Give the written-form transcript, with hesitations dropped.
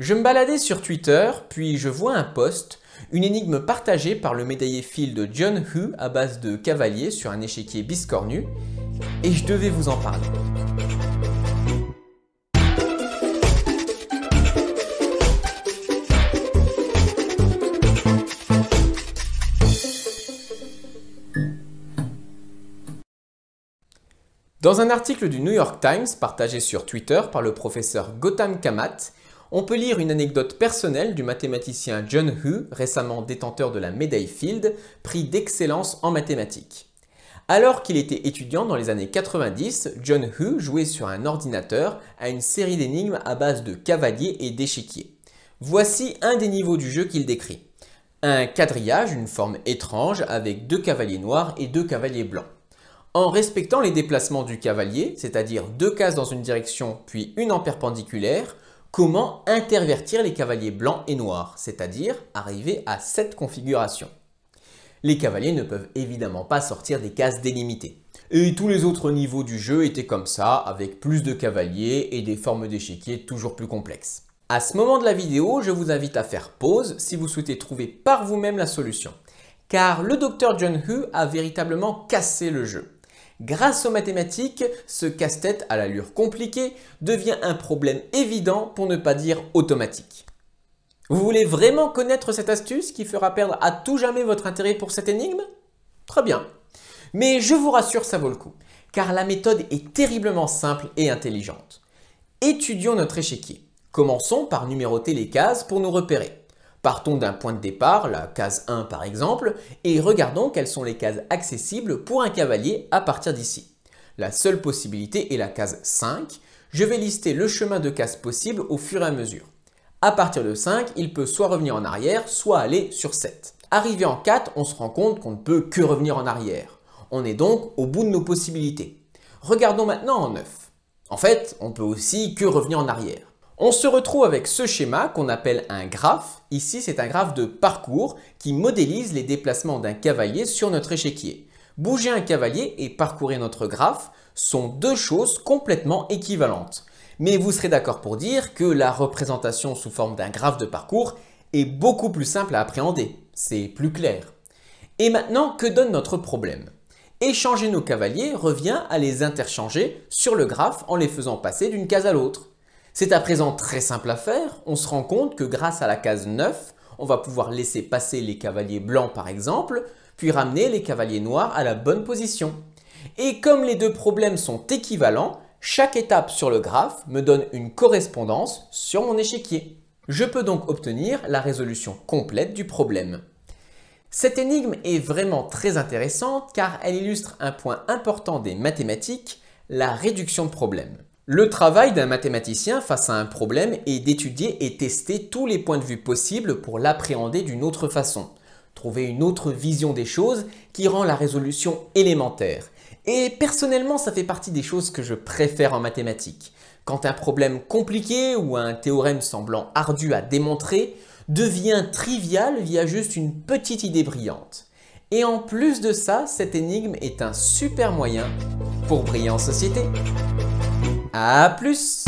Je me baladais sur Twitter, puis je vois un post, une énigme partagée par le médaillé field John Hu à base de cavaliers sur un échiquier biscornu, et je devais vous en parler. Dans un article du New York Times partagé sur Twitter par le professeur Gautam Kamath, on peut lire une anecdote personnelle du mathématicien John Hu, récemment détenteur de la médaille Field, prix d'excellence en mathématiques. Alors qu'il était étudiant dans les années 90, John Hu jouait sur un ordinateur à une série d'énigmes à base de cavaliers et d'échiquiers. Voici un des niveaux du jeu qu'il décrit. Un quadrillage, une forme étrange avec 2 cavaliers noirs et 2 cavaliers blancs. En respectant les déplacements du cavalier, c'est-à-dire 2 cases dans une direction puis une en perpendiculaire, comment intervertir les cavaliers blancs et noirs, c'est-à-dire arriver à cette configuration. Les cavaliers ne peuvent évidemment pas sortir des cases délimitées. Et tous les autres niveaux du jeu étaient comme ça, avec plus de cavaliers et des formes d'échiquier toujours plus complexes. À ce moment de la vidéo, je vous invite à faire pause si vous souhaitez trouver par vous-même la solution. Car le docteur John Hu a véritablement cassé le jeu. Grâce aux mathématiques, ce casse-tête à l'allure compliquée devient un problème évident pour ne pas dire automatique. Vous voulez vraiment connaître cette astuce qui fera perdre à tout jamais votre intérêt pour cette énigme? Très bien. Mais je vous rassure, ça vaut le coup, car la méthode est terriblement simple et intelligente. Étudions notre échiquier. Commençons par numéroter les cases pour nous repérer. Partons d'un point de départ, la case 1 par exemple, et regardons quelles sont les cases accessibles pour un cavalier à partir d'ici. La seule possibilité est la case 5. Je vais lister le chemin de cases possibles au fur et à mesure. À partir de 5, il peut soit revenir en arrière, soit aller sur 7. Arrivé en 4, on se rend compte qu'on ne peut que revenir en arrière. On est donc au bout de nos possibilités. Regardons maintenant en 9. En fait, on peut aussi que revenir en arrière. On se retrouve avec ce schéma qu'on appelle un graphe. Ici, c'est un graphe de parcours qui modélise les déplacements d'un cavalier sur notre échiquier. Bouger un cavalier et parcourir notre graphe sont deux choses complètement équivalentes. Mais vous serez d'accord pour dire que la représentation sous forme d'un graphe de parcours est beaucoup plus simple à appréhender. C'est plus clair. Et maintenant, que donne notre problème? Échanger nos cavaliers revient à les interchanger sur le graphe en les faisant passer d'une case à l'autre. C'est à présent très simple à faire, on se rend compte que grâce à la case 9, on va pouvoir laisser passer les cavaliers blancs par exemple, puis ramener les cavaliers noirs à la bonne position. Et comme les deux problèmes sont équivalents, chaque étape sur le graphe me donne une correspondance sur mon échiquier. Je peux donc obtenir la résolution complète du problème. Cette énigme est vraiment très intéressante car elle illustre un point important des mathématiques, la réduction de problèmes. Le travail d'un mathématicien face à un problème est d'étudier et tester tous les points de vue possibles pour l'appréhender d'une autre façon. Trouver une autre vision des choses qui rend la résolution élémentaire. Et personnellement, ça fait partie des choses que je préfère en mathématiques. Quand un problème compliqué ou un théorème semblant ardu à démontrer devient trivial via juste une petite idée brillante. Et en plus de ça, cette énigme est un super moyen pour briller en société. À plus!